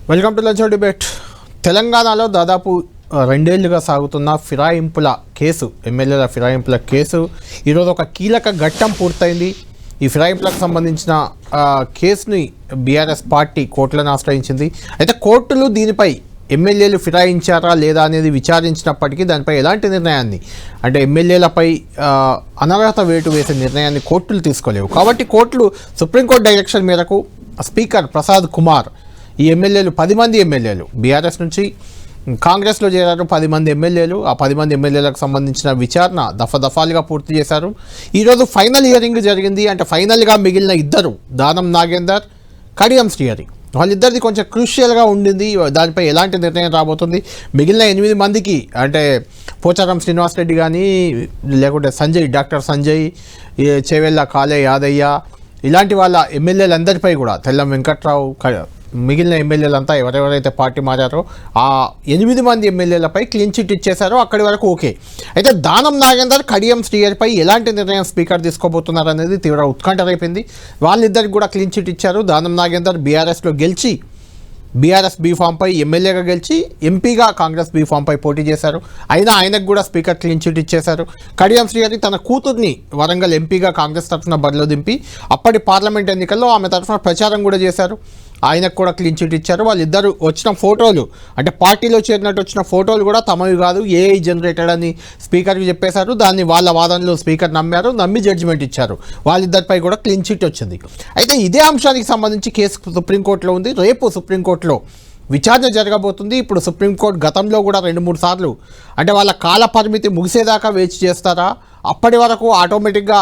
Welcome to lunch debate. తెలంగాణలో దాదాపు రెండేళ్లుగా సాగుతున్న ఫిరాయింపుల కేసు, ఎమ్మెల్యేల ఫిరాయింపుల కేసు ఈరోజు ఒక కీలక ఘట్టం పూర్తయింది. ఈ ఫిరాయింపులకు సంబంధించిన కేసుని బీఆర్ఎస్ పార్టీ కోర్టులను ఆశ్రయించింది. అయితే కోర్టులు దీనిపై ఎమ్మెల్యేలు ఫిరాయించారా లేదా అనేది విచారించినప్పటికీ దానిపై ఎలాంటి నిర్ణయాన్ని, అంటే ఎమ్మెల్యేలపై అనర్హత వేటు వేసే నిర్ణయాన్ని కోర్టులు తీసుకోలేవు. కాబట్టి కోర్టులు సుప్రీంకోర్టు డైరెక్షన్ మేరకు స్పీకర్ ప్రసాద్ కుమార్ ఈ ఎమ్మెల్యేలు 10 మంది ఎమ్మెల్యేలు బీఆర్ఎస్ నుంచి కాంగ్రెస్లో చేరారు. 10 మంది ఎమ్మెల్యేలు, ఆ 10 మంది ఎమ్మెల్యేలకు సంబంధించిన విచారణ దఫాలుగా పూర్తి చేశారు. ఈరోజు ఫైనల్ హియరింగ్ జరిగింది. అంటే ఫైనల్గా మిగిలిన ఇద్దరు, దానం నాగేందర్, కడియం శ్రీహరి, వాళ్ళిద్దరిది కొంచెం క్రూషియల్గా ఉండింది. దానిపై ఎలాంటి నిర్ణయం రాబోతుంది, మిగిలిన 8 మందికి అంటే పోచారం శ్రీనివాసరెడ్డి కానీ, లేకుంటే డాక్టర్ సంజయ్, చేవెళ్ళ కాళే యాదయ్య, ఇలాంటి వాళ్ళ ఎమ్మెల్యేలందరిపై కూడా, తెల్లం వెంకట్రావు, మిగిలిన ఎమ్మెల్యేలంతా ఎవరెవరైతే పార్టీ మారారో ఆ 8 మంది ఎమ్మెల్యేలపై క్లీన్ చిట్ ఇచ్చేశారో అక్కడి వరకు ఓకే. అయితే దానం నాగేందర్, కడియం శ్రీహరిపై ఎలాంటి నిర్ణయం స్పీకర్ తీసుకోబోతున్నారు అనేది తీవ్ర ఉత్కంఠ రేపింది. వాళ్ళిద్దరికి కూడా క్లీన్ చిట్ ఇచ్చారు. దానం నాగేందర్ బీఆర్ఎస్లో గెలిచి, బీఆర్ఎస్ బీఫామ్పై ఎమ్మెల్యేగా గెలిచి ఎంపీగా కాంగ్రెస్ బీఫామ్పై పోటీ చేశారు. అయినా ఆయనకు కూడా స్పీకర్ క్లీన్ చిట్ ఇచ్చేశారు. కడియం శ్రీహరి తన కూతుర్ని వరంగల్ ఎంపీగా కాంగ్రెస్ తరఫున బరిలో దింపి అప్పటి పార్లమెంట్ ఎన్నికల్లో ఆమె తరఫున ప్రచారం కూడా చేశారు. ఆయనకు కూడా క్లీన్ చిట్ ఇచ్చారు. వాళ్ళిద్దరు వచ్చిన ఫోటోలు, అంటే పార్టీలో చేరినట్టు వచ్చిన ఫోటోలు కూడా తమవి కాదు, ఏఐ జనరేటెడ్ అని స్పీకర్కి చెప్పేశారు. దాన్ని వాళ్ళ వాదనలో స్పీకర్ నమ్మి జడ్జిమెంట్ ఇచ్చారు. వాళ్ళిద్దరిపై కూడా క్లీన్ చిట్ వచ్చింది. అయితే ఇదే అంశానికి సంబంధించి కేసు సుప్రీంకోర్టులో ఉంది. రేపు సుప్రీంకోర్టులో విచారణ జరగబోతుంది. ఇప్పుడు సుప్రీంకోర్టు గతంలో కూడా 2-3 సార్లు, అంటే వాళ్ళ కాల పరిమితి ముగిసేదాకా వేచి చేస్తారా, అప్పటి వరకు ఆటోమేటిక్గా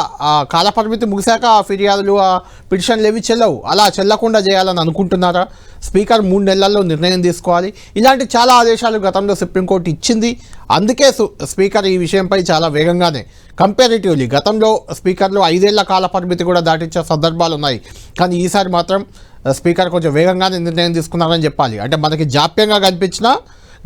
కాల పరిమితి ముగిశాక ఆ ఫిర్యాదులు, ఆ పిటిషన్లు ఏవి చెల్లవు, అలా చెల్లకుండా చేయాలని అనుకుంటున్నారా, స్పీకర్ 3 నెలల్లో నిర్ణయం తీసుకోవాలి, ఇలాంటి చాలా ఆదేశాలు గతంలో సుప్రీంకోర్టు ఇచ్చింది. అందుకే స్పీకర్ ఈ విషయంపై చాలా వేగంగానే, కంపారిటివ్లీ గతంలో స్పీకర్లు 5 ఏళ్ల కాల పరిమితి కూడా దాటించే సందర్భాలు ఉన్నాయి. కానీ ఈసారి మాత్రం స్పీకర్ కొంచెం వేగంగానే నిర్ణయం తీసుకున్నారని చెప్పాలి. అంటే మనకి జాప్యంగా కనిపించినా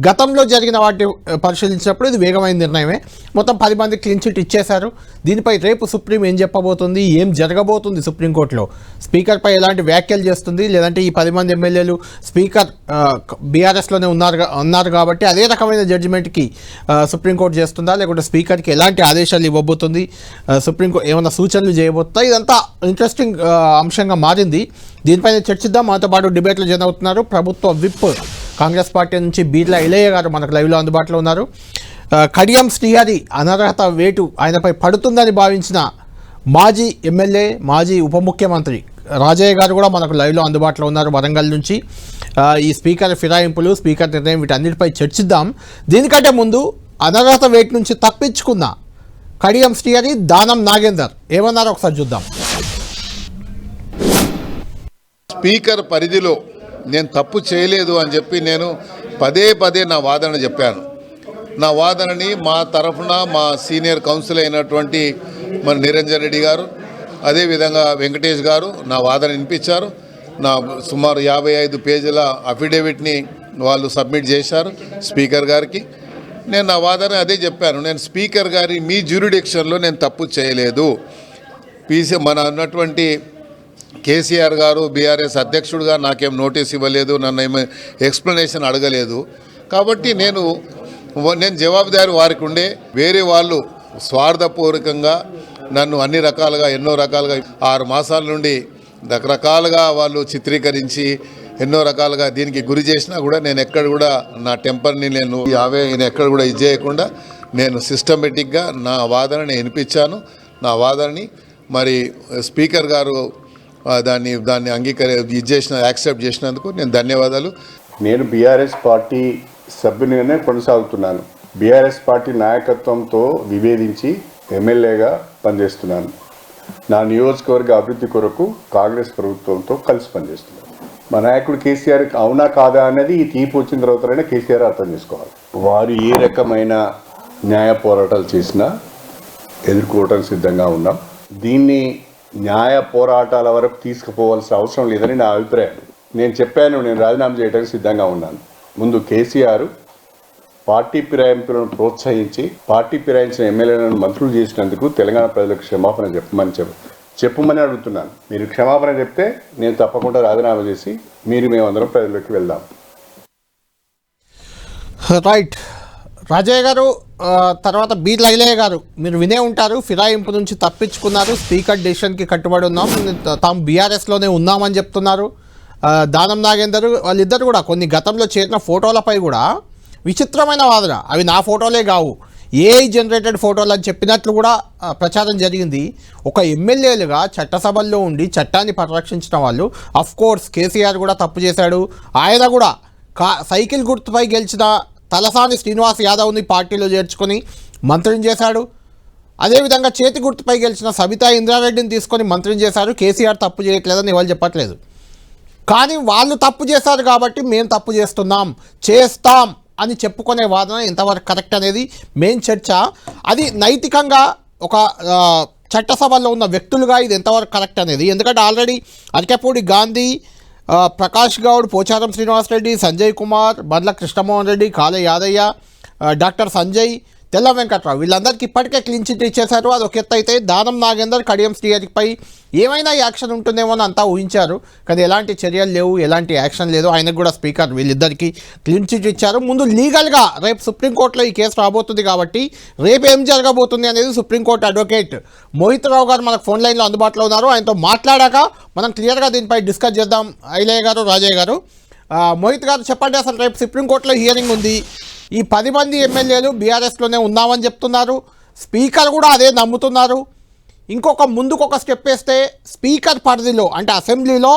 గతంలో జరిగిన వాటి పరిశీలించినప్పుడు ఇది వేగమైన నిర్ణయమే. మొత్తం 10 మంది క్లీన్ చిట్ ఇచ్చేశారు. దీనిపై రేపు సుప్రీం ఏం చెప్పబోతుంది, ఏం జరగబోతుంది, సుప్రీంకోర్టులో స్పీకర్పై ఎలాంటి వ్యాఖ్యలు చేస్తుంది, లేదంటే ఈ 10 మంది ఎమ్మెల్యేలు స్పీకర్ బీఆర్ఎస్లోనే ఉన్నారు కాబట్టి అదే రకమైన జడ్జిమెంట్కి సుప్రీంకోర్టు చేస్తుందా, లేకుంటే స్పీకర్కి ఎలాంటి ఆదేశాలు ఇవ్వబోతుంది, సుప్రీంకోర్టు ఏమైనా సూచనలు చేయబోతుందా, ఇదంతా ఇంట్రెస్టింగ్ అంశంగా మారింది. దీనిపైన చర్చిద్దాం. మనతో పాటు డిబేట్లు జరుగుతున్నారు ప్రభుత్వ విప్ కాంగ్రెస్ పార్టీ నుంచి బీర్లా ఇలయ్య గారు మనకు లైవ్లో అందుబాటులో ఉన్నారు. కడియం శ్రీహరి అనర్హత వేటు ఆయనపై పడుతుందని భావించిన మాజీ ఎమ్మెల్యే, మాజీ ఉప ముఖ్యమంత్రి రాజయ్య గారు కూడా మనకు లైవ్లో అందుబాటులో ఉన్నారు వరంగల్ నుంచి. ఈ స్పీకర్ ఫిరాయింపులు, స్పీకర్ నిర్ణయం, వీటన్నిటిపై చర్చిద్దాం. దీనికంటే ముందు అనర్హత వేటు నుంచి తప్పించుకున్న కడియం శ్రీహరి, దానం నాగేందర్ ఏమన్నారో ఒకసారి చూద్దాం. స్పీకర్ పరిధిలో నేను తప్పు చేయలేదు అని చెప్పి నేను పదే నా వాదన చెప్పాను. నా వాదనని మా తరఫున మా సీనియర్ కౌన్సిల్ అయినటువంటి మన నిరంజన్ రెడ్డి గారు, అదేవిధంగా వెంకటేష్ గారు నా వాదన వినిపించారు. నా సుమారు 55 పేజీల అఫిడేవిట్ని వాళ్ళు సబ్మిట్ చేశారు స్పీకర్ గారికి. నేను నా వాదన అదే చెప్పాను. నేను స్పీకర్ గారి మీ జ్యూరిడిక్షన్లో నేను తప్పు చేయలేదు. మన అన్నటువంటి కేసీఆర్ గారు బీఆర్ఎస్ అధ్యక్షుడిగా నాకేం నోటీస్ ఇవ్వలేదు, నన్ను ఏమి ఎక్స్ప్లెనేషన్ అడగలేదు. కాబట్టి నేను జవాబుదారి వారికి ఉండే. వేరే వాళ్ళు స్వార్థపూర్వకంగా నన్ను అన్ని రకాలుగా, ఎన్నో రకాలుగా 6 మాసాల నుండి రకరకాలుగా వాళ్ళు చిత్రీకరించి ఎన్నో రకాలుగా దీనికి గురి చేసినా కూడా నేను ఎక్కడ కూడా నా టెంపర్ని నేను ఎక్కడ కూడా ఇది చేయకుండా నేను సిస్టమేటిక్గా నా వాదనని వినిపించాను. నా వాదనని మరి స్పీకర్ గారు దాన్ని యాక్సెప్ట్ చేసినందుకు నేను ధన్యవాదాలు. నేను బీఆర్ఎస్ పార్టీ సభ్యునిగానే కొనసాగుతున్నాను. బీఆర్ఎస్ పార్టీ నాయకత్వంతో విభేదించి ఎమ్మెల్యేగా పనిచేస్తున్నాను. నా నియోజకవర్గ అభివృద్ధి కొరకు కాంగ్రెస్ ప్రభుత్వంతో కలిసి పనిచేస్తున్నాను. మా నాయకుడు కేసీఆర్ అవునా కాదా అనేది ఈ తీర్పు వచ్చిన తర్వాతనే కేసీఆర్ అర్థం చేసుకోవాలి. వారు ఏ రకమైన న్యాయ పోరాటాలు చేసినా ఎదుర్కోవడానికి సిద్ధంగా ఉన్నాం. దీన్ని న్యాయ పోరాటాల వరకు తీసుకుపోవాల్సిన అవసరం లేదని నా అభిప్రాయం. నేను చెప్పాను, నేను రాజీనామా చేయడానికి సిద్ధంగా ఉన్నాను. ముందు కేసీఆర్ పార్టీ ఫిరాయింపులను ప్రోత్సహించి పార్టీ ఫిరాయించిన ఎమ్మెల్యేలను మంత్రులు చేసినందుకు తెలంగాణ ప్రజలకు క్షమాపణ చెప్పమని అడుగుతున్నాను. మీరు క్షమాపణ చెప్తే నేను తప్పకుండా రాజీనామా చేసి మేమందరం ప్రజల్లోకి వెళ్దాం. రైట్ రాజయ్య గారు, తర్వాత బి లైలయ్య గారు, మీరు వినే ఉంటారు, ఫిరాయింపు నుంచి తప్పించుకున్నారు, స్పీకర్ డెసిషన్కి కట్టుబడి ఉన్నాం, తాము బీఆర్ఎస్లోనే ఉన్నామని చెప్తున్నారు. దానం నాగేందర్ వాళ్ళిద్దరు కూడా కొన్ని గతంలో చేరిన ఫోటోలపై కూడా విచిత్రమైన వాదన, అవి నా ఫోటోలే కావు, ఏఐ జనరేటెడ్ ఫోటోలు అని చెప్పినట్లు కూడా ప్రచారం జరిగింది. ఒక ఎమ్మెల్యేలుగా చట్టసభల్లో ఉండి చట్టాన్ని పరిరక్షించిన వాళ్ళు, అఫ్కోర్స్ కేసీఆర్ కూడా తప్పు చేశాడు, ఆయన కూడా సైకిల్ గుర్తుపై గెలిచిన తలసాని శ్రీనివాస్ యాదవ్ని పార్టీలో చేర్చుకొని మంత్రిని చేశాడు. అదేవిధంగా చేతి గుర్తుపై గెలిచిన సబితా ఇంద్రారెడ్డిని తీసుకొని మంత్రిని చేశారు. కేసీఆర్ తప్పు చేయట్లేదని వాళ్ళు చెప్పట్లేదు, కానీ వాళ్ళు తప్పు చేశారు కాబట్టి మేము తప్పు చేస్తాం అని చెప్పుకునే వాదన ఎంతవరకు కరెక్ట్ అనేది మెయిన్ చర్చ. అది నైతికంగా ఒక చట్టసభలో ఉన్న వ్యక్తులుగా ఇది ఎంతవరకు కరెక్ట్ అనేది, ఎందుకంటే ఆల్రెడీ అరికెపూడి గాంధీ, ప్రకాష్ గౌడ్, పోచారం శ్రీనివాసరెడ్డి, సంజయ్ కుమార్, బండ్ల కృష్ణమోహన్ రెడ్డి, కాళే యాదయ్య, డాక్టర్ సంజయ్, తెల్ల వెంకట్రావు వీళ్ళందరికీ ఇప్పటికే క్లీన్ చిట్ ఇచ్చేశారు. అది ఒక ఎత్తు అయితే, దానం నాగేందర్, కడియం శ్రీహరిపై ఏమైనా యాక్షన్ ఉంటుందేమో అని అంతా ఊహించారు, కానీ ఎలాంటి చర్యలు లేవు, ఎలాంటి యాక్షన్ లేదు. ఆయనకు కూడా స్పీకర్ వీళ్ళిద్దరికీ క్లీన్ చిట్ ఇచ్చారు. ముందు లీగల్గా రేపు సుప్రీంకోర్టులో ఈ కేసు రాబోతుంది కాబట్టి రేపు ఏం జరగబోతుంది అనేది సుప్రీంకోర్టు అడ్వకేట్ మోహిత్ రావు గారు మనకు ఫోన్ లైన్లో అందుబాటులో ఉన్నారు. ఆయనతో మాట్లాడాక మనం క్లియర్గా దీనిపై డిస్కస్ చేద్దాం. ఐలయ్య గారు, రాజయ్య గారు, మోహిత్ గారు చెప్పండి, అసలు రేపు సుప్రీంకోర్టులో హియరింగ్ ఉంది. ఈ 10 మంది ఎమ్మెల్యేలు బీఆర్ఎస్లోనే ఉన్నామని చెప్తున్నారు, స్పీకర్ కూడా అదే నమ్ముతున్నారు. ముందుకొక స్టెప్ వేస్తే స్పీకర్ పరిధిలో అంటే అసెంబ్లీలో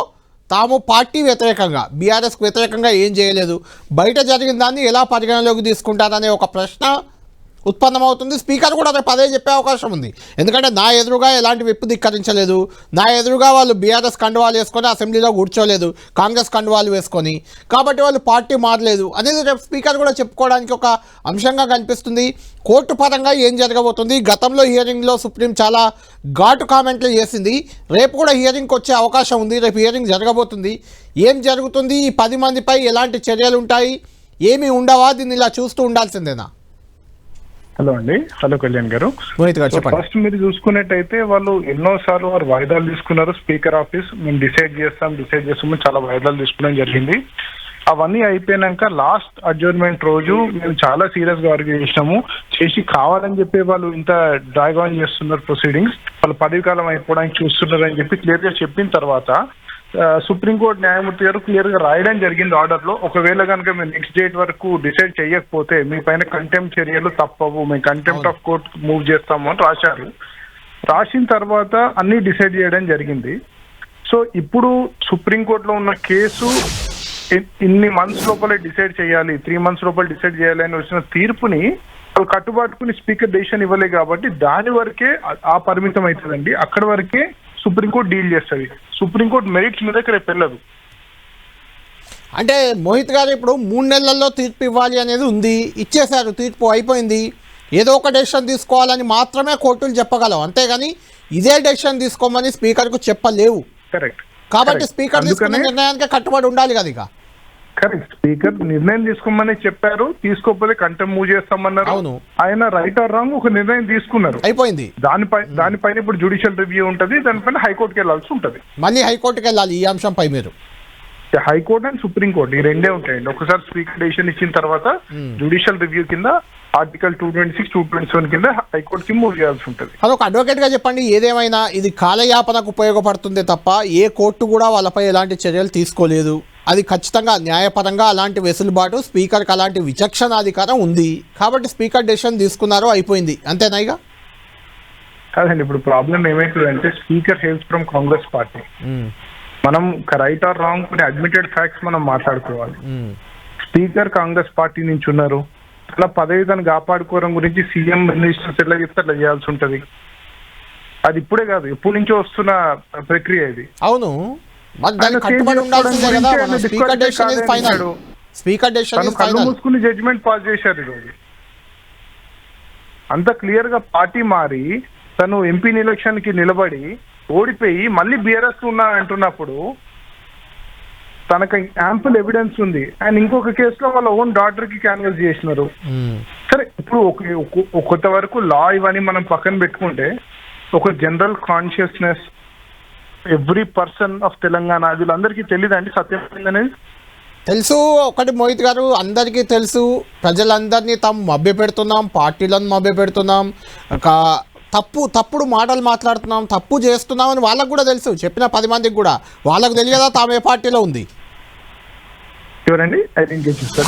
తాము పార్టీ వ్యతిరేకంగా, బీఆర్ఎస్కు వ్యతిరేకంగా ఏం చేయలేదు, బయట జరిగిన దాన్ని ఎలా పరిగణలోకి తీసుకుంటారనే ఒక ప్రశ్న ఉత్పన్నమవుతుంది. స్పీకర్ కూడా రేపు అదే చెప్పే అవకాశం ఉంది, ఎందుకంటే నా ఎదురుగా ఎలాంటి విప్పు ధిక్కరించలేదు, నా ఎదురుగా వాళ్ళు బీఆర్ఎస్ కండువాలు వేసుకొని అసెంబ్లీలో కూర్చోలేదు, కాంగ్రెస్ కండువాలు వేసుకొని, కాబట్టి వాళ్ళు పార్టీ మారలేదు అనేది రేపు స్పీకర్ కూడా చెప్పుకోవడానికి ఒక అంశంగా కనిపిస్తుంది. కోర్టు పరంగా ఏం జరగబోతుంది, గతంలో హియరింగ్లో సుప్రీం చాలా ఘాటు కామెంట్లు చేసింది, రేపు కూడా హియరింగ్కి వచ్చే అవకాశం ఉంది, రేపు హియరింగ్ జరగబోతుంది. ఏం జరుగుతుంది, ఈ 10 మందిపై ఎలాంటి చర్యలు ఉంటాయి, ఏమి ఉండవా, దీన్ని ఇలా చూస్తూ ఉండాల్సిందేనా? హలో అండి, హలో కళ్యాణ్ గారు. ఫస్ట్ మీరు చూసుకున్నట్టయితే వాళ్ళు ఎన్నోసార్లు వారు వాయిదాలు తీసుకున్నారు. స్పీకర్ ఆఫీస్ మేము డిసైడ్ చేస్తామని చాలా వాయిదాలు తీసుకోవడం జరిగింది. అవన్నీ అయిపోయినాక లాస్ట్ అడ్జర్న్మెంట్ రోజు మేము చాలా సీరియస్ గా ఆర్గ్యూ చేసి కావాలని చెప్పి వాళ్ళు ఇంత డ్రాగ్ ఆన్ చేస్తున్నారు ప్రొసీడింగ్స్, వాళ్ళు పదవి కాలం అయిపోవడానికి చూస్తున్నారు అని చెప్పి క్లియర్ గా చెప్పిన తర్వాత సుప్రీంకోర్టు న్యాయమూర్తి గారు క్లియర్ గా రాయడం జరిగింది ఆర్డర్ లో, ఒకవేళ కనుక మేము నెక్స్ట్ డేట్ వరకు డిసైడ్ చేయకపోతే మీ పైన కంటెంప్ట్ చర్యలు తప్పవు, మేము కంటెంప్ట్ ఆఫ్ కోర్ట్ మూవ్ చేస్తాము అని రాశారు. రాసిన తర్వాత అన్ని డిసైడ్ చేయడం జరిగింది. సో ఇప్పుడు సుప్రీంకోర్టులో ఉన్న కేసు ఇన్ని మంత్స్ లోపలే డిసైడ్ చేయాలి, 3 months లోపల డిసైడ్ చేయాలి అని వచ్చిన తీర్పుని కట్టుబాటుకుని స్పీకర్ డెసిషన్ ఇవ్వలే కాబట్టి దాని వరకే ఆ పరిమితం అవుతుందండి. అక్కడి వరకే సుప్రీంకోర్టు డీల్ చేస్తుంది. సుప్రీంకోర్టు మెరిట్స్ మీద రేపు వెళ్ళదు. అంటే మోహిత్ గారు, ఇప్పుడు 3 నెలల్లో తీర్పు ఇవ్వాలి అనేది ఉంది, ఇచ్చేశారు, తీర్పు అయిపోయింది, ఏదో ఒక డెసిషన్ తీసుకోవాలని మాత్రమే కోర్టులు చెప్పగలవు, అంతేగాని ఇదే డెసిషన్ తీసుకోమని స్పీకర్కు చెప్పలేవు. కరెక్ట్. కాబట్టి స్పీకర్ తీసుకునే నిర్ణయానికి కట్టుబడి ఉండాలి కదా. ఇక కరెక్ట్, స్పీకర్ నిర్ణయం తీసుకోమని చెప్పారు, తీసుకోకపోతే కంటెంప్ట్ మూవ్ చేస్తామన్నారు. అవును, ఆయన రైట్ ఆర్ రాంగ్ ఒక నిర్ణయం తీసుకున్నారు, అయిపోయింది. దానిపైన ఇప్పుడు జ్యుడిషియల్ రివ్యూ ఉంటుంది, దానిపైన హైకోర్టుకి వెళ్ళాల్సి ఉంటుంది. మళ్ళీ హైకోర్టుకి వెళ్ళాలి ఈ అంశంపై. మీరు హైకోర్టు అండ్ సుప్రీంకోర్టు ఈ రెండే ఉంటాయండి. ఒకసారి స్పీకర్ డెసిషన్ ఇచ్చిన తర్వాత జ్యుడిషియల్ రివ్యూ కింద ఆర్టికల్ 226, 227 కింద హైకోర్టుకి మూవ్ చేయాల్సి ఉంటుంది. అదొక అడ్వకేట్ గా చెప్పండి, ఏదేమైనా ఇది కాలయాపనకు ఉపయోగపడుతుంది తప్ప ఏ కోర్టు కూడా వాళ్ళపై ఎలాంటి చర్యలు తీసుకోలేదు. అది ఖచ్చితంగా న్యాయపరంగా అలాంటి వెసులుబాటు స్పీకర్కి, అలాంటి విచక్షణాధికారం ఉంది కాబట్టి స్పీకర్ డెసిషన్ తీసుకున్నారు, అయిపోయింది, అంతేనా? ఇక కాదండి, ఇప్పుడు ప్రాబ్లం ఏమైతుందంటే speaker hails from Congress party. మనం రైట్ ఆర్ రాంగ్ కొన్ని అడ్మిటెడ్ ఫ్యాక్ట్స్ మనం మాట్లాడుకోవాలి. స్పీకర్ కాంగ్రెస్ పార్టీ నుంచి ఉన్నారు, అలా పదవి తను కాపాడుకోవడం గురించి సీఎం మినిస్టర్స్ ఎట్లా చెప్తే అట్లా చేయాల్సి ఉంటది. అది ఇప్పుడే కాదు, ఎప్పటి నుంచో వస్తున్న ప్రక్రియ ఇది. అవును, కళ్ళు మూసుకుని జడ్జిమెంట్ పాస్ చేశారు ఈరోజు. అంత క్లియర్ గా పార్టీ మారి తను ఎంపీ ఎలక్షన్ కి నిలబడి ఓడిపోయి మళ్ళీ బీఆర్ఎస్ ఉన్నా అంటున్నప్పుడు తనకు యాంపుల్ ఎవిడెన్స్ ఉంది. అండ్ ఇంకొక కేసులో వాళ్ళ ఓన్ డాటర్ కి క్యాన్వస్ చేసినారు. సరే, ఇప్పుడు కొంతవరకు లా ఇవన్నీ మనం పక్కన పెట్టుకుంటే ఒక general consciousness every person of Telangana వీళ్ళందరికీ తెలియదండి సత్యం అనేది. తెలుసు ఒకటి మోహిత్ గారు, అందరికీ తెలుసు, ప్రజలందరినీ తాము మభ్యపెడుతున్నాం, పార్టీలను మభ్యపెడుతున్నాం, తప్పుడు మాటలు మాట్లాడుతున్నాం, తప్పు చేస్తున్నాం అని వాళ్ళకు కూడా తెలుసు. చెప్పిన 10 మందికి కూడా వాళ్ళకు తెలియదా తాము ఏ పార్టీలో ఉంది? ఎవరండి?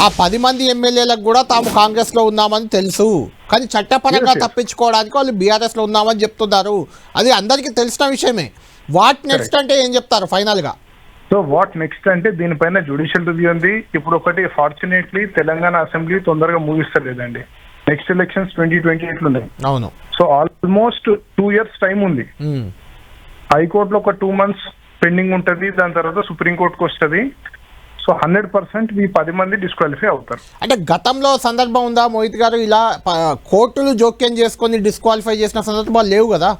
ఆ 10 మంది ఎమ్మెల్యేలకు కూడా తాము కాంగ్రెస్లో ఉన్నామని తెలుసు, కానీ చట్టపరంగా తప్పించుకోవడానికి వాళ్ళు బీఆర్ఎస్లో ఉన్నామని చెప్తున్నారు. అది అందరికీ తెలిసిన విషయమే. వాట్ నెక్స్ట్ అంటే ఏం చెప్తారు ఫైనల్గా? సో వాట్ నెక్స్ట్ అంటే దీనిపైన జ్యుడిషియల్ రివ్యూ ఉంది. ఇప్పుడు ఒకటి ఫార్చునేట్లీ తెలంగాణ అసెంబ్లీ తొందరగా ముగిస్తలేదండి. నెక్స్ట్ ఎలక్షన్స్ 2028 ఉన్నాయి. అవును. సో ఆల్మోస్ట్ 2 years టైం ఉంది. హైకోర్టులో ఒక 2 months పెండింగ్ ఉంటుంది, దాని తర్వాత సుప్రీంకోర్టుకు వస్తుంది. సో 100% ఈ 10 మంది డిస్క్వాలిఫై అవుతారు. అంటే గతంలో సందర్భం ఉందా మోహిత్ గారు, ఇలా కోర్టులు జోక్యం చేసుకొని డిస్క్వాలిఫై చేసిన సందర్భాలు లేవు కదా?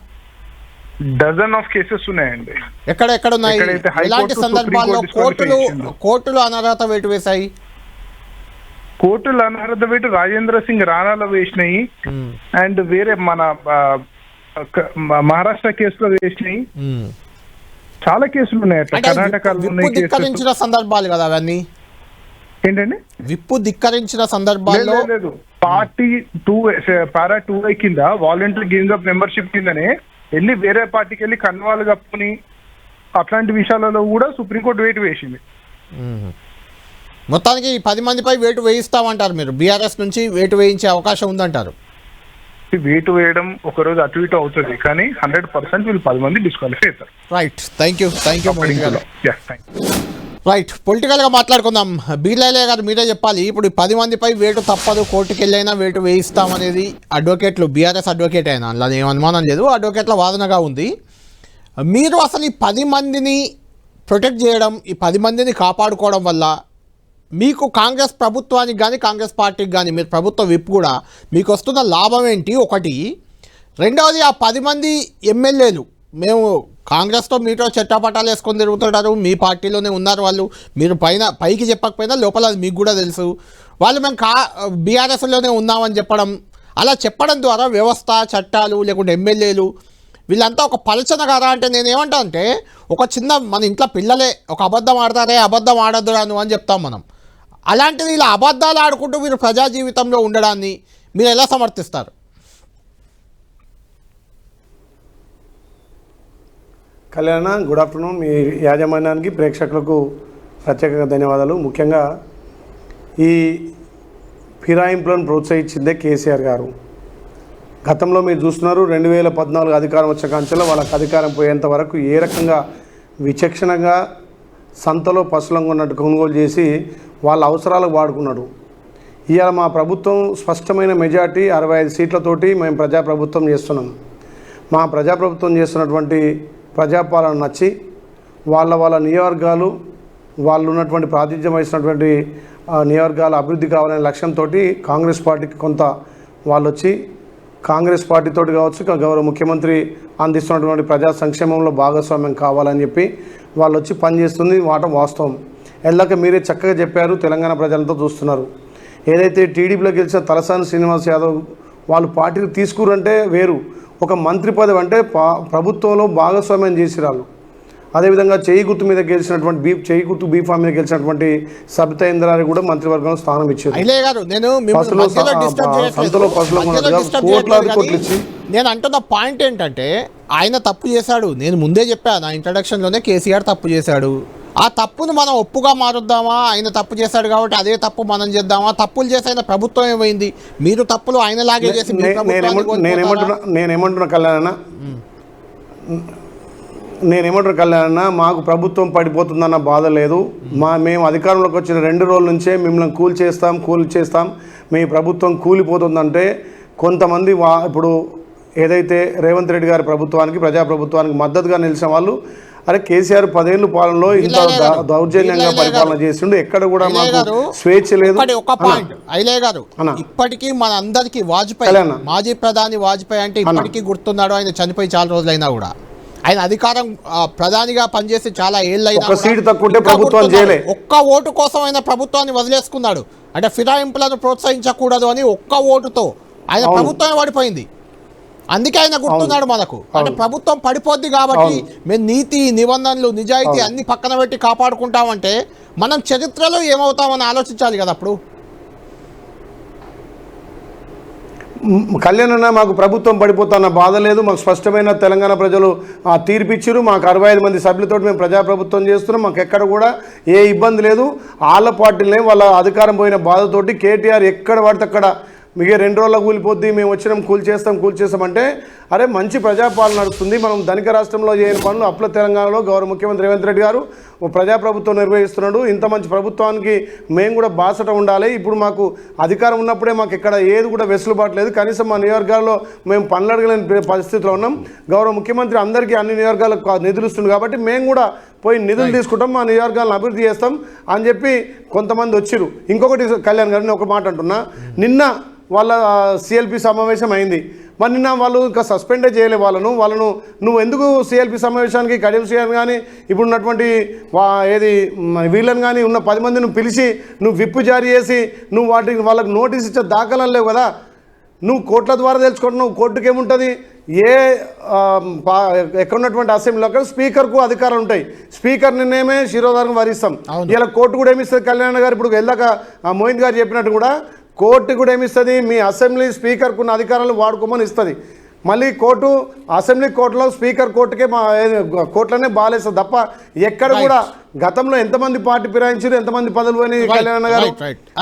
డజన్ ఆఫ్ కేసెస్ ఉన్నాయండి. ఎక్కడ ఉన్నాయి? ఇలాంటి సందర్భాల్లో కోర్టులు అనర్హత వేటు వేశాయి. కోర్టులు అనర్హత వేటు రాజేంద్ర సింగ్ రాణాలో వేసినాయి, అండ్ వేరే మన మహారాష్ట్ర కేసులో వేసినాయి. చాలా కేసులు ఉన్నాయి అట్లా. కర్ణాటకలో ధిక్కరించిన సందర్భాలు కదా అవన్నీ. ఏంటండి? విప్పు ధిక్కరించిన సందర్భాల్లో లేదు. పార్టీ 2 కింద వాలంటరీ గేమ్ ఆఫ్ మెంబర్షిప్ కిందనే వెళ్ళి వేరే పార్టీకి వెళ్ళి కన్వాలు కప్పుని అట్లాంటి విషయాలలో కూడా సుప్రీంకోర్టు వేటు వేసింది. మొత్తానికి ఈ 10 మందిపై వేటు వేయిస్తామంటారు మీరు? బీఆర్ఎస్ నుంచి వేటు వేయించే అవకాశం ఉందంటారు? వేటు వేయడం ఒకరోజు అటు ఇటు అవుతుంది, కానీ 100% వీళ్ళు 10 మంది డిస్క్వాలిఫై అవుతారు. Right, thank you. రైట్, పొలిటికల్గా మాట్లాడుకుందాం. బీర్లయ్య గారు మీరే చెప్పాలి. ఇప్పుడు 10 మందిపై వేటు తప్పదు, కోర్టుకి వెళ్ళైనా వేటు వేయిస్తామనేది అడ్వకేట్లు, బీఆర్ఎస్ అడ్వకేట్ అయినా అందులో ఏం అనుమానం లేదు, అడ్వకేట్ల వాదనగా ఉంది. మీరు అసలు ఈ 10 మందిని ప్రొటెక్ట్ చేయడం, ఈ 10 మందిని కాపాడుకోవడం వల్ల మీకు కాంగ్రెస్ ప్రభుత్వానికి కానీ కాంగ్రెస్ పార్టీకి కానీ, మీరు ప్రభుత్వ విప్ కూడా, మీకు వస్తున్న లాభం ఏంటి? ఒకటి. రెండవది, ఆ 10 మంది ఎమ్మెల్యేలు మేము కాంగ్రెస్తో మీతో చట్టాపట్టాలు వేసుకొని తిరుగుతుంటారు, మీ పార్టీలోనే ఉన్నారు వాళ్ళు, మీరు పైకి చెప్పకపోయినా లోపల మీకు కూడా తెలుసు, వాళ్ళు మేము బీఆర్ఎస్లోనే ఉన్నామని చెప్పడం, అలా చెప్పడం ద్వారా వ్యవస్థ, చట్టాలు, లేకుంటే ఎమ్మెల్యేలు వీళ్ళంతా ఒక పలచన కదా. అంటే నేనేమంటా అంటే, ఒక చిన్న మన ఇంట్లో పిల్లలే ఒక అబద్ధం ఆడతారే, అబద్ధం ఆడద్దు నువ్వు అని చెప్తాం మనం. అలాంటిది ఇలా అబద్ధాలు ఆడుకుంటూ మీరు ప్రజా జీవితంలో ఉండడాన్ని మీరు ఎలా సమర్థిస్తారు? కళ్యాణ, గుడ్ ఆఫ్టర్నూన్. మీ యాజమాన్యానికి, ప్రేక్షకులకు ప్రత్యేకంగా ధన్యవాదాలు. ముఖ్యంగా ఈ ఫిరాయింపులను ప్రోత్సహించిందే కేసీఆర్ గారు. గతంలో మీరు చూస్తున్నారు, 2014 అధికారం వచ్చే కాంచెలో వాళ్ళకి అధికారం పోయేంత వరకు ఏ రకంగా విచక్షణగా సంతలో పశువులంగా ఉన్నట్టు కొనుగోలు చేసి వాళ్ళ అవసరాలకు వాడుకున్నాడు. ఇవాళ మా ప్రభుత్వం స్పష్టమైన మెజార్టీ 65 సీట్లతోటి మేము ప్రజాప్రభుత్వం చేస్తున్నాం. మా ప్రజాప్రభుత్వం చేస్తున్నటువంటి ప్రజాపాలన నచ్చి వాళ్ళ నియోజకవర్గాలు, వాళ్ళు ఉన్నటువంటి ప్రాతినిధ్యం వహిస్తున్నటువంటి నియోజకవర్గాల అభివృద్ధి కావాలనే లక్ష్యంతో కాంగ్రెస్ పార్టీకి కొంత వాళ్ళు వచ్చి కాంగ్రెస్ పార్టీతోటి కావచ్చు, గౌరవ ముఖ్యమంత్రి అందిస్తున్నటువంటి ప్రజా సంక్షేమంలో భాగస్వామ్యం కావాలని చెప్పి వాళ్ళు వచ్చి పనిచేస్తుంది మాట వాస్తవం. ఎల్లక మీరే చక్కగా చెప్పారు, తెలంగాణ ప్రజలతో చూస్తున్నారు. ఏదైతే టీడీపీలో గెలిచిన తలసాని శ్రీనివాస్ యాదవ్ వాళ్ళు పార్టీని తీసుకురంటే వేరు, ఒక మంత్రి పదవి అంటే ప్రభుత్వంలో భాగస్వామ్యం చేసిరాళ్ళు. అదేవిధంగా చేయి గుర్తు మీద గెలిచినటువంటి చేయి గుర్తు బీఫామ్ మీద గెలిచినటువంటి సబితా ఇంద్రాని కూడా మంత్రివర్గంలో స్థానం ఇచ్చారు. నేను అంటున్న పాయింట్ ఏంటంటే, ఆయన తప్పు చేశాడు. నేను ముందే చెప్పాను, నా ఇంట్రడక్షన్లోనే కేసీఆర్ తప్పు చేశాడు. ఆ తప్పును మనం ఒప్పుగా మారుద్దామా? ఆయన తప్పు చేశాడు కాబట్టి అదే తప్పు మనం చేద్దామా? తప్పులు చేసి ఆయన ప్రభుత్వం ఏమైంది? మీరు తప్పులు ఆయనలాగే చేసి నేనేమంటున్నా కళ్యాణ, మాకు ప్రభుత్వం పడిపోతుందన్న బాధ లేదు. మేము అధికారంలోకి వచ్చిన 2 రోజుల నుంచే మిమ్మల్ని కూల్ చేస్తాం, మీ ప్రభుత్వం కూలిపోతుందంటే కొంతమంది ఇప్పుడు ఏదైతే రేవంత్ రెడ్డి గారి ప్రభుత్వానికి, ప్రజాప్రభుత్వానికి మద్దతుగా నిలిచిన వాళ్ళు, అరే కేసీఆర్ 10 ఏళ్ళ పాలనలో ఇంత దౌర్జన్యంగా పరిపాలన చేసిండు, ఎక్కడ కూడా మాకు స్వేచ్ఛ లేదు. ఇప్పటికీ మన అందరికి వాజ్పేయి, మాజీ ప్రధాని వాజ్పేయి అంటే ఇప్పటికీ గుర్తున్నాడు. ఆయన చనిపోయి చాలా రోజులైనా కూడా, ఆయన అధికారం ప్రధానిగా పనిచేసి చాలా ఏళ్ళైనా ఒక్క ఓటు కోసం ఆయన ప్రభుత్వాన్ని వదిలేసుకున్నాడు. అంటే ఫిరాయింపులను ప్రోత్సహించకూడదు అని ఒక్క ఓటుతో ఆయన ప్రభుత్వమే పడిపోయింది. అందుకే ఆయన గుర్తున్నాడు మనకు. అంటే ప్రభుత్వం పడిపోద్ది కాబట్టి మేము నీతి నిబంధనలు నిజాయితీ అన్ని పక్కన పెట్టి కాపాడుకుంటామంటే మనం చరిత్రలో ఏమవుతామని ఆలోచించాలి కదా. అప్పుడు కళ్యాణ్ అన్న మాకు ప్రభుత్వం పడిపోతున్న బాధ లేదు, మాకు స్పష్టమైన తెలంగాణ ప్రజలు తీర్పిచ్చారు. మాకు 65 మంది సభ్యులతో మేము ప్రజాప్రభుత్వం చేస్తున్నాం, మాకు ఎక్కడ కూడా ఏ ఇబ్బంది లేదు. వాళ్ళ పార్టీలనే వాళ్ళ అధికారం పోయిన బాధతోటి కేటీఆర్ ఎక్కడ పడితే అక్కడ మీకు 2 రోజుల్లో కూలిపోద్ది, మేము వచ్చినాం కూల్చేస్తాం అంటే అరే మంచి ప్రజాపాలన నడుస్తుంది. మనం ధనిక రాష్ట్రంలో చేయని పనులు అప్పుల తెలంగాణలో గౌరవ ముఖ్యమంత్రి రేవంత్ రెడ్డి గారు ప్రజాప్రభుత్వం నిర్వహిస్తున్నాడు. ఇంత మంచి ప్రభుత్వానికి మేము కూడా బాసట ఉండాలి. ఇప్పుడు మాకు అధికారం ఉన్నప్పుడే మాకు ఇక్కడ ఏది కూడా వెసులుబాటు లేదు. కనీసం మా నియోజకవర్గాల్లో మేము పనులు అడగలేని పరిస్థితిలో ఉన్నాం. గౌరవ ముఖ్యమంత్రి అందరికీ అన్ని నియోజకవర్గాలకు నిధులు ఇస్తుంది కాబట్టి మేము కూడా పోయి నిధులు తీసుకుంటాం, మా నియోజకవర్గాలను అభివృద్ధి చేస్తాం అని చెప్పి కొంతమంది వచ్చిరు. ఇంకొకటి కళ్యాణ్ గారిని ఒక మాట అంటున్నా, నిన్న వాళ్ళ సిఎల్పి సమావేశం అయింది. మరి నిన్న వాళ్ళు ఇంకా సస్పెండే చేయలే వాళ్ళను నువ్వు ఎందుకు సిఎల్పి సమావేశానికి కడియం శ్రీని కానీ ఇప్పుడు ఉన్నటువంటి వీళ్ళని కానీ ఉన్న 10 మందిని పిలిచి నువ్వు విప్పు జారీ చేసి నువ్వు వాళ్ళకి నోటీస్ ఇచ్చే దాఖలు లేవు కదా. నువ్వు కోర్టుల ద్వారా తెలుసుకుంటున్నావు, కోర్టుకి ఏముంటుంది? ఎక్కడున్నటువంటి అసెంబ్లీలో అక్కడ స్పీకర్కు అధికారాలు ఉంటాయి. స్పీకర్ నిర్ణయమే శిరోధారం వరిస్తాం. ఇలా కోర్టు కూడా ఏమిస్తుంది కళ్యాణ్ గారు ఇప్పుడు వెళ్ళాక మోహిత్ గారు చెప్పినట్టు కూడా కోర్టు కూడా ఏమిస్తుంది, మీ అసెంబ్లీ స్పీకర్కు ఉన్న అధికారాలు వాడుకోమని ఇస్తుంది. మళ్ళీ కోర్టు అసెంబ్లీ కోర్టులో స్పీకర్ కోర్టుకే కోర్టులోనే బాలేస్తుంది తప్ప ఎక్కడ కూడా గతంలో ఎంతమంది పార్టీ ఫిరాయించారు, ఎంతమంది పదవులు పోయినాయి కళ్యాణ్ గారు.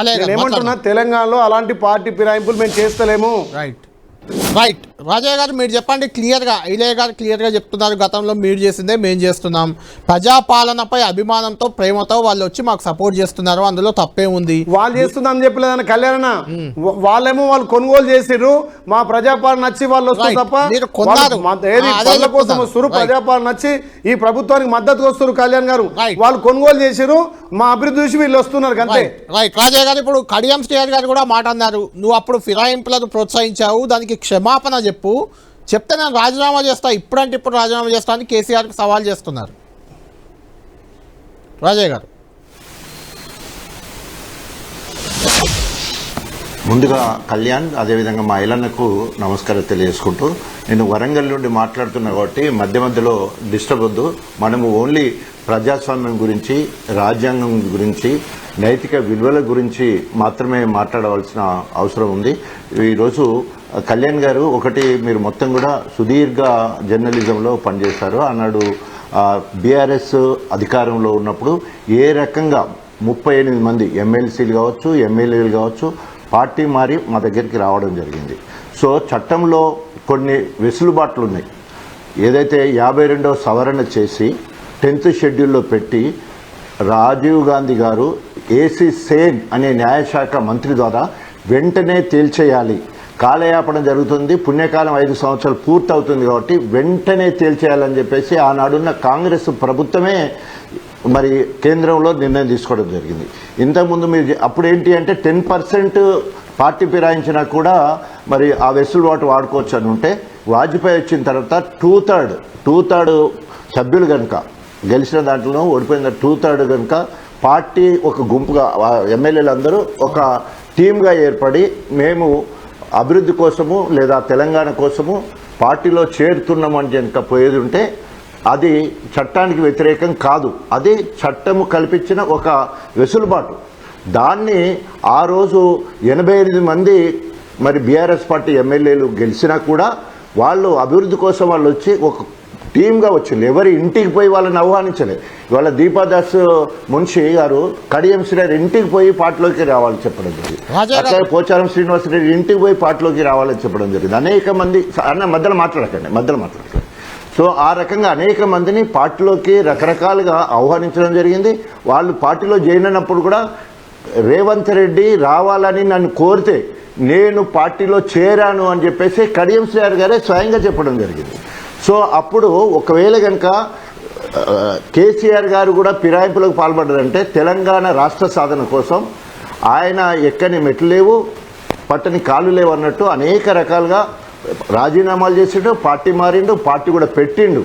నేను ఏమంటున్నా, తెలంగాణలో అలాంటి పార్టీ ఫిరాయింపులు మేము చేస్తలేము. రైట్ రాజయ్య గారు మీరు చెప్పండి క్లియర్గా. ఇలయ్య గారు క్లియర్గా చెప్తున్నారు, గతంలో మీరు చేసిందే మేము చేస్తున్నాం. ప్రజాపాలనపై అభిమానంతో ప్రేమతో వాళ్ళు వచ్చి మాకు సపోర్ట్ చేస్తున్నారు, అందులో తప్పే ఉంది. వాళ్ళు చేస్తుందని చెప్పలేదని కళ్యాణ, వాళ్ళేమో వాళ్ళు కొనుగోలు చేసిర్రు, మా ప్రజాపాలన నచ్చి వాళ్ళు వస్తారు తప్ప వాళ్ళ కోసం వస్తారు. ప్రజాపాలన నచ్చి ఈ ప్రభుత్వానికి మద్దతు వస్తారు కళ్యాణ్ గారు. వాళ్ళు కొనుగోలు చేసిర్రు, మా అభివృద్ధి చూసి వీళ్ళు వస్తున్నారు అంతే. రైట్ రాజయ్య గారు, ఇప్పుడు కడియం శ్రీహరి గారు కూడా మాట అన్నారు, నువ్వు అప్పుడు ఫిరాయింపులను ప్రోత్సహించావు, దానికి క్షమాపణ చెప్తే నేను రాజీనామా చేస్తా, ఇప్పుడంటే ఇప్పుడు రాజీనామా చేస్తా అని కేసీఆర్కి సవాల్ చేస్తున్నారు. రాజయ్య గారు, ముందుగా కళ్యాణ్ అదేవిధంగా మా ఇలన్నకు నమస్కారం తెలియజేసుకుంటూ, నేను వరంగల్ నుండి మాట్లాడుతున్నా కాబట్టి మధ్యలో డిస్టర్బ్ వద్దు. మనము ఓన్లీ ప్రజాస్వామ్యం గురించి, రాజ్యాంగం గురించి, నైతిక విలువల గురించి మాత్రమే మాట్లాడవలసిన అవసరం ఉంది. ఈరోజు కళ్యాణ్ గారు ఒకటి, మీరు మొత్తం కూడా సుదీర్ఘ జర్నలిజంలో పనిచేశారు. ఆనాడు బీఆర్ఎస్ అధికారంలో ఉన్నప్పుడు ఏ రకంగా 38 మంది ఎమ్మెల్సీలు కావచ్చు, ఎమ్మెల్యేలు కావచ్చు, పార్టీ మారి మా దగ్గరికి రావడం జరిగింది. సో చట్టంలో కొన్ని వెసులుబాట్లు ఉన్నాయి. ఏదైతే 52వ సవరణ చేసి 10th షెడ్యూల్లో పెట్టి రాజీవ్ గాంధీ గారు ఏసీ సేన్ అనే న్యాయశాఖ మంత్రి ద్వారా వెంటనే తేల్చేయాలి, కాలయాపన జరుగుతుంది, పుణ్యకాలం 5 సంవత్సరాలు పూర్తి అవుతుంది కాబట్టి వెంటనే తేల్చేయాలని చెప్పేసి ఆనాడున్న కాంగ్రెస్ ప్రభుత్వమే మరి కేంద్రంలో నిర్ణయం తీసుకోవడం జరిగింది. ఇంతకుముందు మీరు అప్పుడు ఏంటి అంటే 10% పార్టీ ఫిరాయించినా కూడా మరి ఆ వెసులుబాటు వాడుకోవచ్చు అని ఉంటే, వాజ్పేయి వచ్చిన తర్వాత 2/3 సభ్యులు కనుక గెలిచిన దాంట్లో ఓడిపోయిన 2/3 కనుక పార్టీ ఒక గుంపుగా ఎమ్మెల్యేలు అందరూ ఒక టీమ్గా ఏర్పడి మేము అభివృద్ధి కోసము లేదా తెలంగాణ కోసము పార్టీలో చేరుతున్నామని కనుక పోయేది ఉంటే అది చట్టానికి వ్యతిరేకం కాదు, అది చట్టము కల్పించిన ఒక వెసులుబాటు. దాన్ని ఆ రోజు 88 మంది మరి బీఆర్ఎస్ పార్టీ ఎమ్మెల్యేలు గెలిచినా కూడా వాళ్ళు అభివృద్ధి కోసం వాళ్ళు వచ్చి ఒక టీమ్గా వచ్చింది, ఎవరి ఇంటికి పోయి వాళ్ళని ఆహ్వానించలేదు. ఇవాళ దీపాదాస్ మున్షి గారు కడియం శ్రీహరి ఇంటికి పోయి పార్టీలోకి రావాలని చెప్పడం జరిగింది. అట్లాగే పోచారం శ్రీనివాసరెడ్డి ఇంటికి పోయి పార్టీలోకి రావాలని చెప్పడం జరిగింది. అనేక మంది మధ్యలో మాట్లాడకండి. సో ఆ రకంగా అనేక మందిని పార్టీలోకి రకరకాలుగా ఆహ్వానించడం జరిగింది. వాళ్ళు పార్టీలో జాయిన్ అయినప్పుడు కూడా రేవంత్ రెడ్డి రావాలని నన్ను కోరితే నేను పార్టీలో చేరాను అని చెప్పేసి కడియం శ్రీహరి గారే స్వయంగా చెప్పడం జరిగింది. సో అప్పుడు ఒకవేళ కనుక కేసీఆర్ గారు కూడా ఫిరాయింపులకు పాల్పడ్డారంటే తెలంగాణ రాష్ట్ర సాధన కోసం ఆయన ఎక్కని మెట్లు లేవు, పట్టని కాళ్ళు లేవు అన్నట్టు అనేక రకాలుగా రాజీనామాలు చేసిండు, పార్టీ మారిండు, పార్టీ కూడా పెట్టిండు.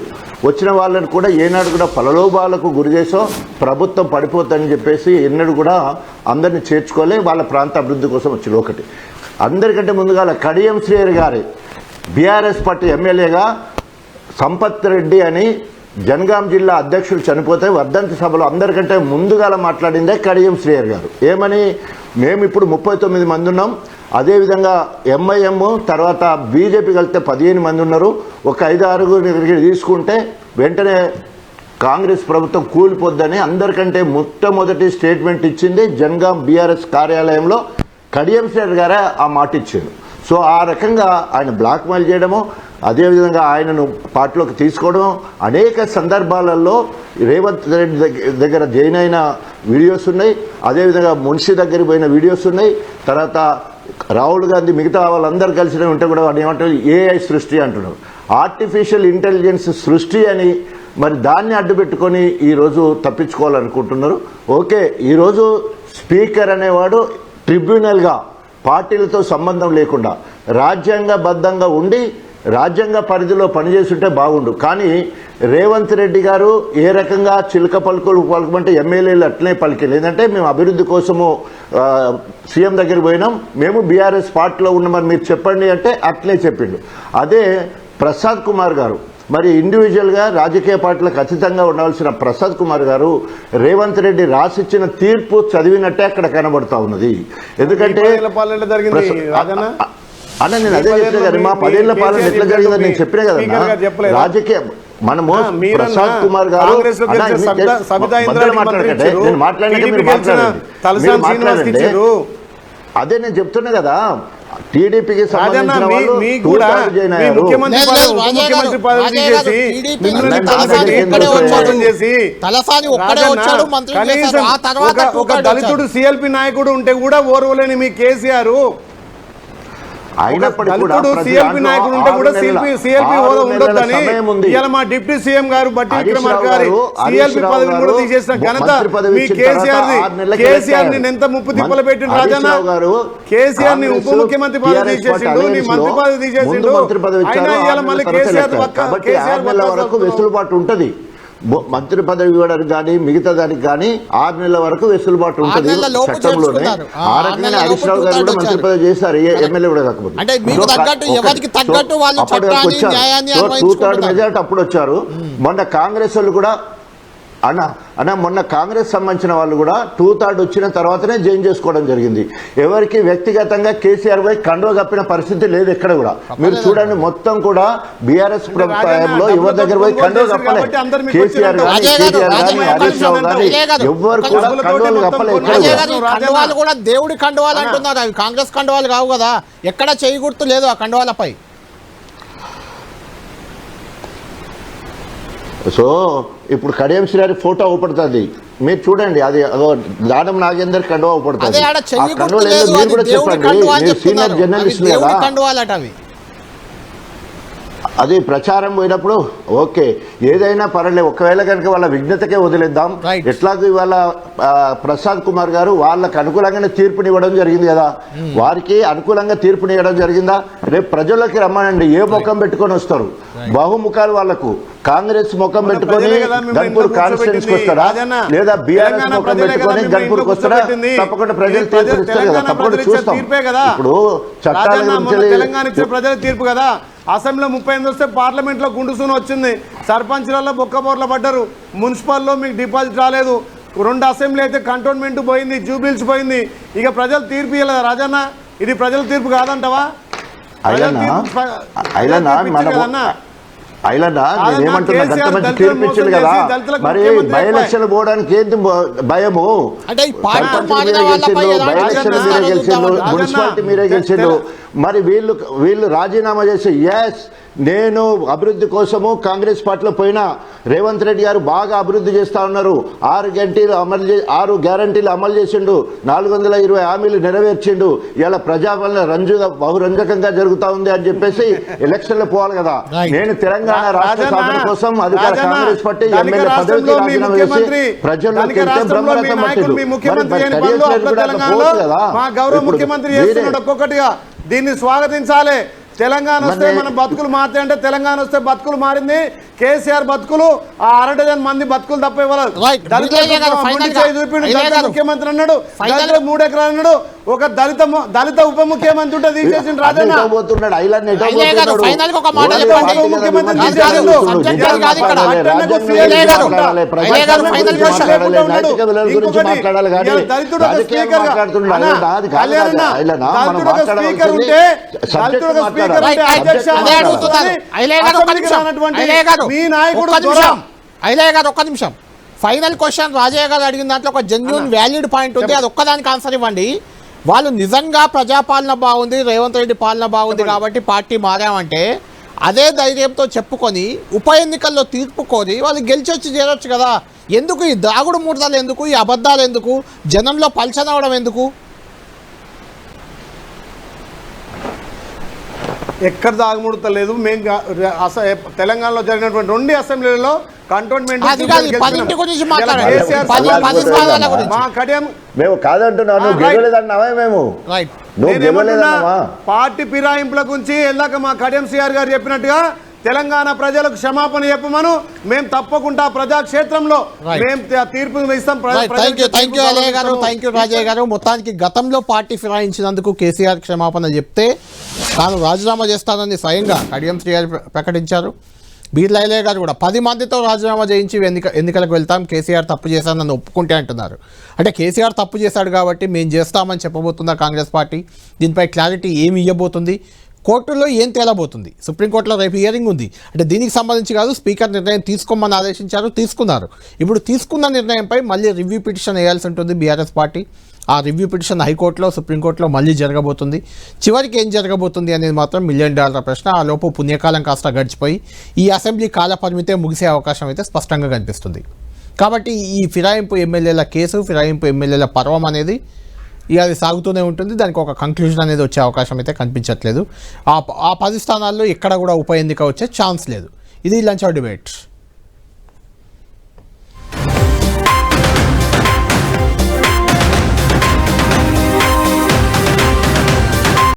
వచ్చిన వాళ్ళని కూడా ఏనాడు కూడా ప్రలోభాలకు గురి చేసో ప్రభుత్వం పడిపోతుందని చెప్పేసి ఎన్నడూ కూడా అందరినీ చేర్చుకోలే, వాళ్ళ ప్రాంత అభివృద్ధి కోసం వచ్చింది. ఒకటి అందరికంటే ముందుగా కడియం శ్రీహరి గారే బీఆర్ఎస్ పార్టీ ఎమ్మెల్యేగా సంపత్ రెడ్డి అని జనగాం జిల్లా అధ్యక్షులు చనిపోతే వర్ధంతి సభలో అందరికంటే ముందుగా మాట్లాడిందే కడియం శ్రీయర్ గారు. ఏమని, మేము ఇప్పుడు 39 మంది ఉన్నాం, అదేవిధంగా ఎంఐఎం తర్వాత బీజేపీ కలిస్తే 15 మంది ఉన్నారు, ఒక 5-6 తీసుకుంటే వెంటనే కాంగ్రెస్ ప్రభుత్వం కూలిపోద్దని అందరికంటే మొట్టమొదటి స్టేట్మెంట్ ఇచ్చింది జనగాం బీఆర్ఎస్ కార్యాలయంలో కడియం శ్రీయర్ గారే ఆ మాట ఇచ్చారు. సో ఆ రకంగా ఆయన బ్లాక్మెయిల్ చేయడము, అదేవిధంగా ఆయనను పార్టీలోకి తీసుకోవడం, అనేక సందర్భాలలో రేవంత్ రెడ్డి దగ్గర జాయిన్ అయిన వీడియోస్ ఉన్నాయి, అదేవిధంగా మున్షి దగ్గరికి పోయిన వీడియోస్ ఉన్నాయి, తర్వాత రాహుల్ గాంధీ మిగతా వాళ్ళందరూ కలిసి ఉంటే కూడా వాడు ఏమంటారు, ఏఐ సృష్టి అంటున్నారు, ఆర్టిఫిషియల్ ఇంటెలిజెన్స్ సృష్టి అని. మరి దాన్ని అడ్డుపెట్టుకొని ఈరోజు తప్పించుకోవాలనుకుంటున్నారు. ఓకే, ఈరోజు స్పీకర్ అనేవాడు ట్రిబ్యునల్గా పార్టీలతో సంబంధం లేకుండా రాజ్యాంగబద్ధంగా ఉండి రాజ్యాంగ పరిధిలో పనిచేస్తుంటే బాగుండు. కానీ రేవంత్ రెడ్డి గారు ఏ రకంగా చిలక పలుకులు పలుకమంటే ఎమ్మెల్యేలు అట్లనే పలికింది. ఏంటంటే మేము అభివృద్ధి కోసము సీఎం దగ్గరికి పోయినాం, మేము బీఆర్ఎస్ పార్టీలో ఉన్నామని మీరు చెప్పండి అంటే అట్లే చెప్పిండు. అదే ప్రసాద్ కుమార్ గారు, మరి ఇండివిజువల్గా రాజకీయ పార్టీలకు ఖచ్చితంగా ఉండాల్సిన ప్రసాద్ కుమార్ గారు రేవంత్ రెడ్డి రాసిచ్చిన తీర్పు చదివినట్టే అక్కడ కనబడతా ఉన్నది. ఎందుకంటే అన్న నేను అదే చెప్పిన కదా, మా 10 ఏళ్ల పాలన ఎట్లా జరిగిందని నేను చెప్పిన కదా, రాజకీయ మనము ప్రసాద్ కుమార్ గారు మాట్లాడకండి, నేను మాట్లాడితే మీరు మాట్లాడండి. అదే నేను చెప్తున్నా కదా, టీడీపీకి సంబంధించిన వాళ్ళు ఒక దళితుడు సిఎల్పి నాయకుడు ఉంటే కూడా ఓర్వలేని మీ కేసీఆర్, సిఎల్పి నాయకుడు ఉంటే కూడా సిఎల్పి హోదా ఉండొద్దని ఇవాళ మా డిప్యూటీ సీఎం గారు బట్టి విక్రమార్క గారి సిఎల్పి పదవిని కూడా తీసేసిన ఘనత మీ కేసీఆర్ ని ఎంత ముప్పు తిప్పలు పెట్టిండు రాజన్న. కేసీఆర్ ని ఉప ముఖ్యమంత్రి పదవి తీసేసిండు, నీ మంత్రి పదవి తీసేసిండు, అయినా ఇవాళ మళ్ళీ కేసీఆర్ వరకు వెసులుబాటు ఉంటది. మంత్రి పదవి ఇవ్వడానికి కానీ మిగతా దానికి కానీ 6 నెలల వరకు వెసులుబాటు ఉంటుంది చట్టంలోనే. ఆ రకంగా హరీష్ రావు గారు కూడా మంత్రి పదవి చేశారు, ఎమ్మెల్యే కూడా కాకపోతే. అప్పుడు 2/3 మెజారిటీ అప్పుడు వచ్చారు. మొన్న కాంగ్రెస్ వాళ్ళు కూడా మొన్న కాంగ్రెస్ సంబంధించిన వాళ్ళు కూడా 2/3 వచ్చిన తర్వాతనే జాయిన్ చేసుకోవడం జరిగింది. ఎవరికి వ్యక్తిగతంగా కేసీఆర్ పై కండువ కప్పిన పరిస్థితి లేదు ఎక్కడ కూడా. మీరు చూడండి, మొత్తం కూడా బీఆర్ఎస్ ప్రభుత్వంలో ఎవరి దగ్గర పోయి కండువ కప్పలే. కేసీఆర్ కానీ హరీష్ రావు కానీ ఎవరు కూడా కండువలు కప్పలే. కండువాలు కూడా దేవుడి కండువాలు అంటున్నారు, అవి కాంగ్రెస్ కండువాలు కావు కదా, ఎక్కడ చేయి గుర్తు లేదు ఆ కండువాలపై. సో ఇప్పుడు కడియం శ్రీహరి ఫోటో అవుపడుతుంది, మీరు చూడండి, అది దానం నాగేందర్ కండువా అవుపడుతుంది. మీరు కూడా చెప్పండి, మీరు సీనియర్ జర్నలిస్ట్ కదా, అది ప్రచారం పోయినప్పుడు ఓకే ఏదైనా పర్లేదు. ఒకవేళ కనుక వాళ్ళ విఘ్నతకే వదిలేద్దాం. ఎట్లాగో ఇవాళ ప్రసాద్ కుమార్ గారు వాళ్ళకు అనుకూలంగానే తీర్పునివ్వడం జరిగింది కదా, వారికి అనుకూలంగా తీర్పునివ్వడం జరిగిందా? రేపు ప్రజల్లోకి రమ్మనండి, ఏ ముఖం పెట్టుకొని వస్తారు? బహుముఖాలు వాళ్లకు. కాంగ్రెస్ ముఖం పెట్టుకొని గన్పూర్ కాన్స్టిట్యూన్సీకి వస్తారా, లేదా బీఆర్ఎస్ ముఖం పెట్టుకొని గన్పూర్కి వస్తారా? తప్పకుండా ప్రజలు తీర్పు ఇస్తారు కదా, తప్పకుండా చూస్తాం. ఇప్పుడు చట్టాల ప్రజల తీర్పు కదా, అసెంబ్లీలో 38 వస్తే పార్లమెంట్లో గుండుసూను వచ్చింది, సర్పంచ్లలో బొక్కబోర్ల పడ్డారు, మున్సిపల్లో మీకు డిపాజిట్ రాలేదు, 2 అసెంబ్లీ అయితే కంటోన్మెంట్ పోయింది, జూబ్లీస్ పోయింది. ఇక ప్రజలు తీర్పు ఇవ్వలేదా రాజన్న? ఇది ప్రజల తీర్పు కాదంటవా? నేనేమంటున్నా, తీర్పిచ్చింది కదా, మరి బై ఎలక్షన్ పోవడానికి ఏంటి భయము? బై ఎలక్షన్ మీరే గెలిచిండు, మున్సిపాలిటీ మీరే గెలిచిండు. మరి వీళ్ళు రాజీనామా చేసి ఎస్ నేను అభివృద్ధి కోసము కాంగ్రెస్ పార్టీలో పోయినా రేవంత్ రెడ్డి గారు బాగా అభివృద్ధి చేస్తా ఉన్నారు, 6 గ్యారంటీలు అమలు చేసిండు, 420 హామీలు నెరవేర్చిండు, ఇలా ప్రజాపాలన బహురంజకంగా జరుగుతా ఉంది అని చెప్పేసి ఎలక్షన్లో పోవాలి కదా. నేను తెలంగాణ రాష్ట్ర సాధన కోసం అధికార కాంగ్రెస్ పార్టీ ఎమ్మెల్యే పదవికి రాజీనామా చేసి ప్రజల్లోకి వెళ్తే బ్రహ్మరథం పట్టిండు. ఒక్కొక్కటిగా దీన్ని స్వాగతించాలి. తెలంగాణ వస్తే మన బతుకులు మారుతాయి అంటే తెలంగాణ వస్తే బతుకులు మారింది. కేసీఆర్ బతుకులు ఆ 1/2 మంది బతుకులు తప్ప ఇవ్వలేదు. ముఖ్యమంత్రి అన్నాడు, 3 ఎకరాలు అన్నాడు, ఒక దళిత ఉప ముఖ్యమంత్రి తీసేసిన రాజన్న పోతున్నాడు ఐలాండ్ ఫైనల్ గా ఒక మాట చెప్పండి. ఒక్క నిమిషం ఫైనల్ క్వశ్చన్ రాజయ్య గారు అడిగిన దాంట్లో ఒక జెన్యూన్ వ్యాలిడ్ పాయింట్ ఉంది, అది ఒక్కదానికి ఆన్సర్ ఇవ్వండి. వాళ్ళు నిజంగా ప్రజాపాలన బాగుంది, రేవంత్ రెడ్డి పాలన బాగుంది కాబట్టి పార్టీ మారామంటే అదే ధైర్యంతో చెప్పుకొని ఉప ఎన్నికల్లో తీర్పు కోరి వాళ్ళు గెలిచొచ్చి చేరొచ్చు కదా. ఎందుకు ఈ దాగుడు మూడతాలు, ఎందుకు ఈ అబద్ధాలు, ఎందుకు జనంలో పల్చనవడం ఎందుకు? ఎక్కడ దాగుముడతలేదు. మేము తెలంగాణలో జరిగినటువంటి 2 అసెంబ్లీలలో కంటోన్మెంట్ మేము కాదంటున్నాను, గెలవలేదన్నావా మేము? పార్టీ ఫిరాయింపుల గురించి ఎల్లాక మా కడియం సిఆర్ గారు చెప్పినట్టుగా తెలంగాణ ప్రజలకు క్షమాపణ చెప్పమను. మేము తప్పకుండా ప్రజాక్షేత్రంలో మేము తీర్పు ఇస్తాం. థ్యాంక్ యూ రాజయ్య గారు. మొత్తానికి గతంలో పార్టీ ఫిరాయించినందుకు కేసీఆర్ క్షమాపణ చెప్తే తాను రాజీనామా చేస్తానని స్వయంగా కడియం శ్రీగారు ప్రకటించారు. బీర్లా ఎల్లయ్య గారు కూడా 10 మందితో రాజీనామా చేయించి ఎన్నికలకు వెళ్తాం, కేసీఆర్ తప్పు చేశానని ఒప్పుకుంటే అంటున్నారు. అంటే కేసీఆర్ తప్పు చేశాడు కాబట్టి మేము చేస్తామని చెప్పబోతుందా కాంగ్రెస్ పార్టీ? దీనిపై క్లారిటీ ఏమి ఇవ్వబోతుంది? కోర్టులో ఏం తేలబోతుంది? సుప్రీంకోర్టులో రేపు హియరింగ్ ఉంది. అంటే దీనికి సంబంధించి కాదు, స్పీకర్ నిర్ణయం తీసుకోమని ఆదేశించారు, తీసుకున్నారు. ఇప్పుడు తీసుకున్న నిర్ణయంపై మళ్ళీ రివ్యూ పిటిషన్ వేయాల్సి ఉంటుంది బీఆర్ఎస్ పార్టీ. ఆ రివ్యూ పిటిషన్ హైకోర్టులో, సుప్రీంకోర్టులో మళ్ళీ జరగబోతుంది. చివరికి ఏం జరగబోతుంది అనేది మాత్రం $1 మిలియన్ ప్రశ్న. ఆ లోపు పుణ్యకాలం కాస్త గడిచిపోయి ఈ అసెంబ్లీ కాల పరిమితే ముగిసే అవకాశం అయితే స్పష్టంగా కనిపిస్తుంది. కాబట్టి ఈ ఫిరాయింపు ఎమ్మెల్యేల కేసు, ఫిరాయింపు ఎమ్మెల్యేల పర్వం అనేది ఇక అది సాగుతూనే ఉంటుంది. దానికి ఒక కంక్లూజన్ అనేది వచ్చే అవకాశం అయితే కనిపించట్లేదు. ఆ 10 స్థానాల్లో ఎక్కడ కూడా ఉప ఎన్నిక వచ్చే ఛాన్స్ లేదు. ఇది లంచ్ అవర్ డిబేట్.